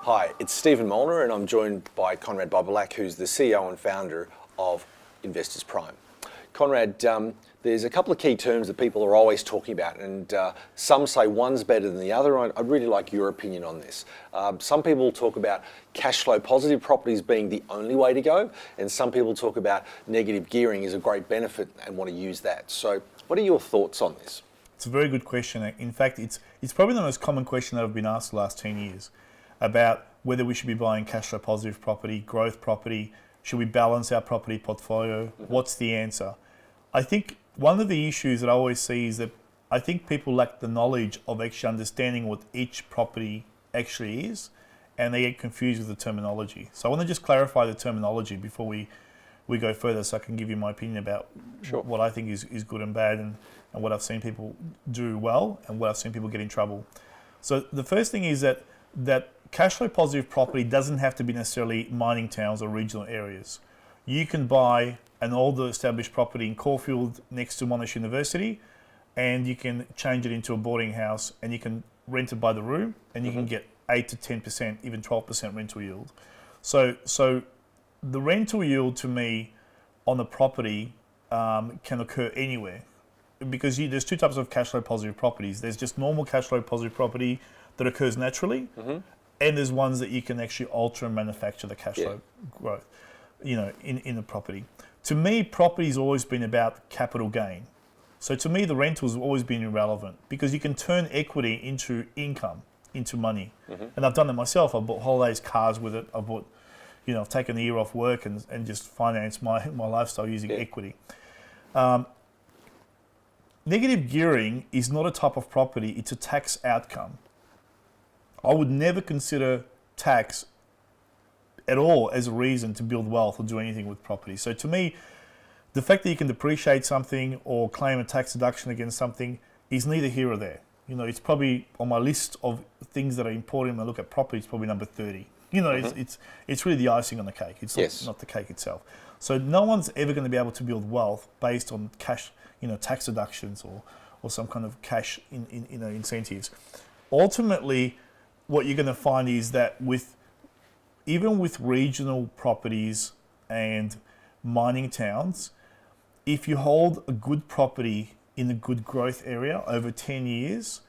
Hi, it's Stephen Molnar and I'm joined by Konrad Bobilak, who's the CEO and founder of Investors Prime. Konrad, there's a couple of key terms that people are always talking about, and some say one's better than the other. I'd really like your opinion on this. Some people talk about cash flow positive properties being the only way to go, and some people talk about negative gearing is a great benefit and want to use that. So what are your thoughts on this? It's a very good question. In fact, it's probably the most common question that I've been asked the last 10 years about whether we should be buying cash flow positive property, growth property, should we balance our property portfolio? What's the answer? I think one of the issues that I always see is that I think people lack the knowledge of actually understanding what each property actually is, and they get confused with the terminology. So I want to just clarify the terminology before we go further, so I can give you my opinion about what I think is good and bad, and what I've seen people do well and what I've seen people get in trouble. So the first thing is that cash flow positive property doesn't have to be necessarily mining towns or regional areas. You can buy an older established property in Caulfield next to Monash University, and you can change it into a boarding house, and you can rent it by the room, and you can get 8 to 10%, even 12% rental yield. So the rental yield to me on the property can occur anywhere, because there's two types of cash flow positive properties. There's just normal cash flow positive property that occurs naturally, and there's ones that you can actually alter and manufacture the cash flow growth, in the property. To me, property's always been about capital gain. So to me, the rental's always been irrelevant, because you can turn equity into income, into money. And I've done it myself. I've bought holidays, cars with it. I've taken a year off work and just financed my lifestyle using equity. Negative gearing is not a type of property, it's a tax outcome. I would never consider tax at all as a reason to build wealth or do anything with property. So to me, the fact that you can depreciate something or claim a tax deduction against something is neither here or there. It's probably on my list of things that are important when I look at property, it's probably number 30. It's really the icing on the cake. It's not the cake itself. So no one's ever going to be able to build wealth based on cash, tax deductions or some kind of cash incentives. Ultimately, what you're going to find is that even with regional properties and mining towns, if you hold a good property in a good growth area over 10 years,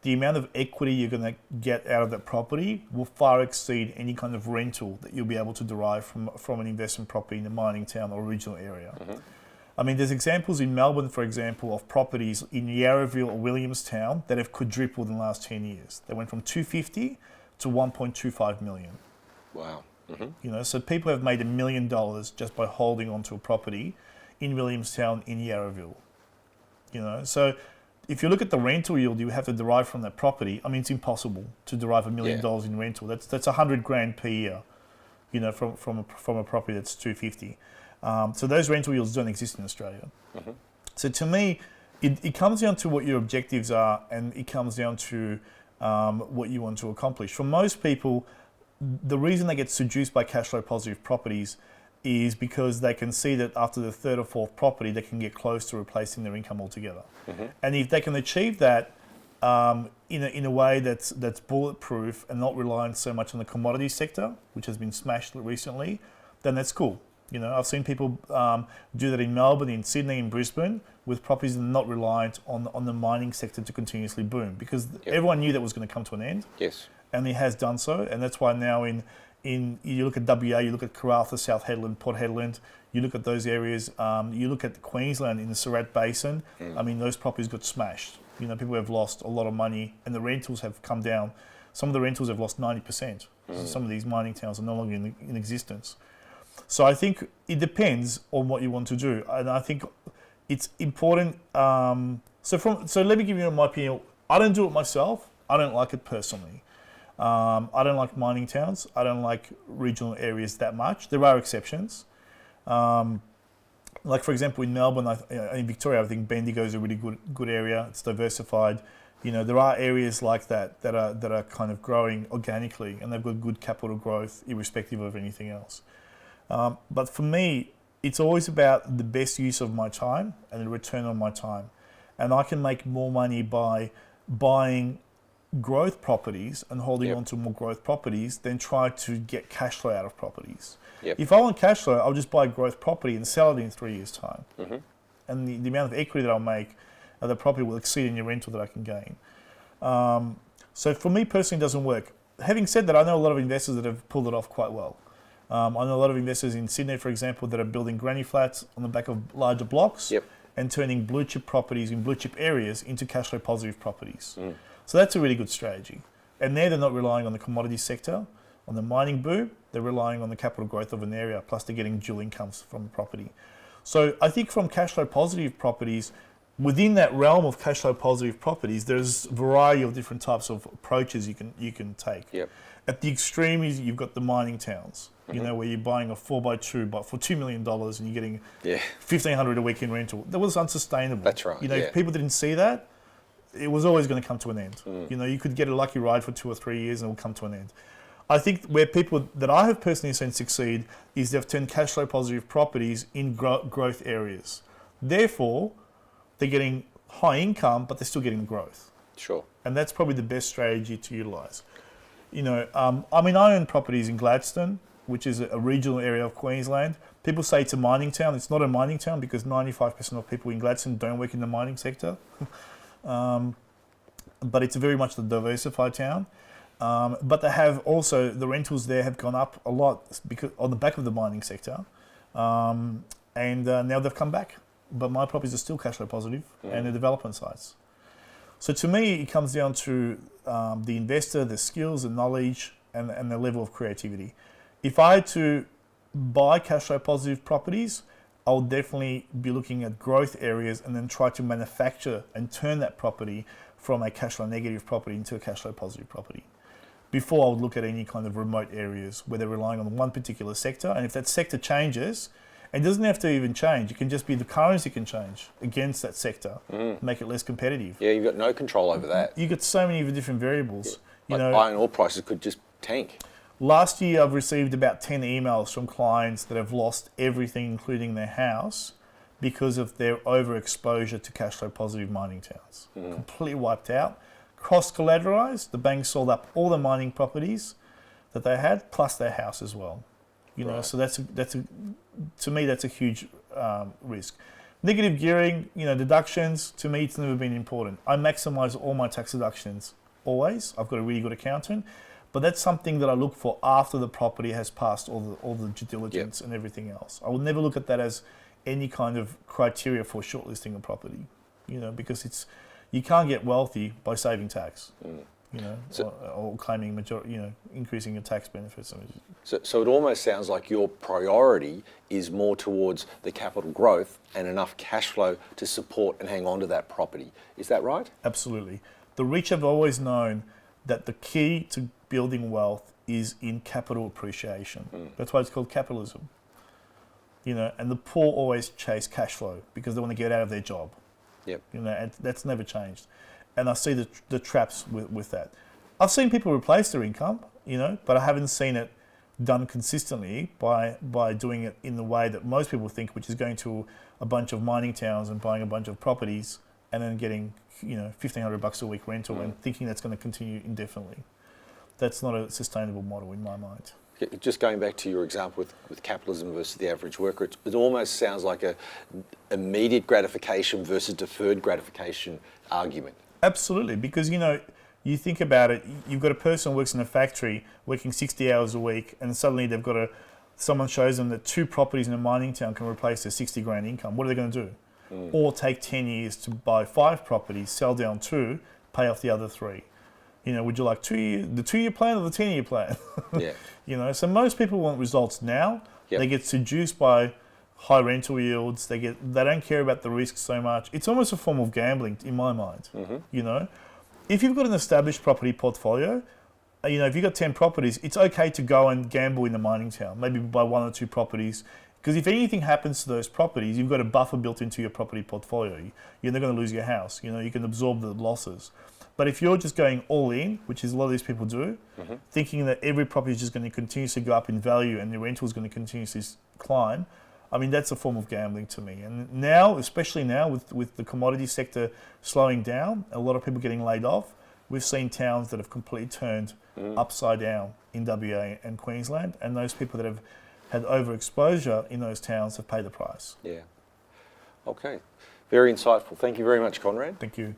the amount of equity you're going to get out of that property will far exceed any kind of rental that you'll be able to derive from an investment property in a mining town or regional area. I mean, there's examples in Melbourne, for example, of properties in Yarraville or Williamstown that have quadrupled in the last 10 years. They went from 250 to 1.25 million. Wow. So people have made $1 million just by holding onto a property in Williamstown, in Yarraville. So if you look at the rental yield you have to derive from that property, I mean, it's impossible to derive $1 million in rental. That's $100,000 per year, from a property that's 250. So those rental yields don't exist in Australia. So to me, it comes down to what your objectives are, and it comes down to what you want to accomplish. For most people, the reason they get seduced by cash flow positive properties is because they can see that after the third or fourth property, they can get close to replacing their income altogether. And if they can achieve that in a way that's bulletproof and not reliant so much on the commodity sector, which has been smashed recently, then that's cool. I've seen people do that in Melbourne, in Sydney, in Brisbane, with properties that are not reliant on the mining sector to continuously boom, because everyone knew that was going to come to an end. And it has done so, and that's why now in you look at WA, you look at Karratha, South Hedland, Port Hedland, you look at those areas, you look at Queensland in the Surat Basin, I mean, those properties got smashed. People have lost a lot of money, and the rentals have come down. Some of the rentals have lost 90%. So some of these mining towns are no longer in existence. So I think it depends on what you want to do, and I think it's important. So let me give you my opinion. I don't do it myself. I don't like it personally. I don't like mining towns. I don't like regional areas that much. There are exceptions. Like, for example, in Melbourne, in Victoria, I think Bendigo is a really good area. It's diversified. There are areas like that are kind of growing organically, and they've got good capital growth irrespective of anything else. But for me, it's always about the best use of my time and the return on my time. And I can make more money by buying growth properties and holding on to more growth properties than try to get cash flow out of properties. Yep. If I want cash flow, I'll just buy a growth property and sell it in 3 years' time. And the amount of equity that I'll make of the property will exceed any rental that I can gain. So for me personally, it doesn't work. Having said that, I know a lot of investors that have pulled it off quite well. I know a lot of investors in Sydney, for example, that are building granny flats on the back of larger blocks and turning blue chip properties in blue chip areas into cash flow positive properties. So that's a really good strategy. And there they're not relying on the commodity sector, on the mining boom, they're relying on the capital growth of an area, plus they're getting dual incomes from the property. So I think from cash flow positive properties, within that realm of cash flow positive properties, there's a variety of different types of approaches you can take. At the extreme is you've got the mining towns, you know, where you're buying a 4x2 but for $2 million and you're getting $1,500 a week in rental. That was unsustainable. That's right. You know, if people didn't see that, it was always going to come to an end. You know, you could get a lucky ride for 2 or 3 years and it will come to an end. I think where people that I have personally seen succeed is they've turned cash flow positive properties in growth areas. Therefore, they're getting high income, but they're still getting growth. Sure. And that's probably the best strategy to utilise. You know, I mean, I own properties in Gladstone, which is a regional area of Queensland. People say it's a mining town. It's not a mining town because 95% of people in Gladstone don't work in the mining sector. But it's very much the diversified town. But they have also, the rentals there have gone up a lot because on the back of the mining sector. And now they've come back. But my properties are still cash flow positive and the development sites. So to me, it comes down to the investor, the skills, the knowledge, and the level of creativity. If I had to buy cash flow positive properties, I'll definitely be looking at growth areas and then try to manufacture and turn that property from a cash flow negative property into a cash flow positive property. Before I would look at any kind of remote areas where they're relying on one particular sector, and if that sector changes, it doesn't have to even change. It can just be the currency can change against that sector, make it less competitive. Yeah, you've got no control over that. You've got so many different variables. Like iron ore prices could just tank. Last year, I've received about 10 emails from clients that have lost everything, including their house, because of their overexposure to cash flow positive mining towns. Completely wiped out. Cross-collateralized, the bank sold up all the mining properties that they had, plus their house as well. You know, so to me, that's a huge risk. Negative gearing, you know, deductions, to me, it's never been important. I maximize all my tax deductions always. I've got a really good accountant. But that's something that I look for after the property has passed all the due diligence and everything else. I would never look at that as any kind of criteria for shortlisting a property, you know, because you can't get wealthy by saving tax, you know, or claiming increasing your tax benefits. So it almost sounds like your priority is more towards the capital growth and enough cash flow to support and hang on to that property. Is that right? Absolutely. The rich have always known that the key to building wealth is in capital appreciation. That's why it's called capitalism. You know, and the poor always chase cash flow because they want to get out of their job. You know, and that's never changed. And I see the traps with that. I've seen people replace their income, you know, but I haven't seen it done consistently by doing it in the way that most people think, which is going to a bunch of mining towns and buying a bunch of properties and then getting, you know, $1,500 a week rental and thinking that's going to continue indefinitely. That's not a sustainable model in my mind. Just going back to your example with capitalism versus the average worker, it almost sounds like a immediate gratification versus deferred gratification argument. Absolutely, because, you know, you think about it, you've got a person who works in a factory working 60 hours a week and suddenly they've got someone shows them that 2 properties in a mining town can replace their 60 grand income. What are they going to do? Or take 10 years to buy 5 properties, sell down 2, pay off the other 3. You know, would you like the 2-year plan or the 10-year plan? You know, so most people want results now. They get seduced by high rental yields. They don't care about the risks so much. It's almost a form of gambling in my mind. You know, if you've got an established property portfolio, you know, if you've got 10 properties, it's okay to go and gamble in the mining town, maybe buy 1 or 2 properties. Because if anything happens to those properties, you've got a buffer built into your property portfolio. You're not going to lose your house. You know, you can absorb the losses. But if you're just going all in, which is a lot of these people do, thinking that every property is just going to continuously go up in value and the rental is going to continuously climb, I mean, that's a form of gambling to me. And now, especially now with the commodity sector slowing down, a lot of people getting laid off, we've seen towns that have completely turned upside down in WA and Queensland, and those people that have had overexposure in those towns have paid the price. Yeah. Okay. Very insightful. Thank you very much, Konrad. Thank you.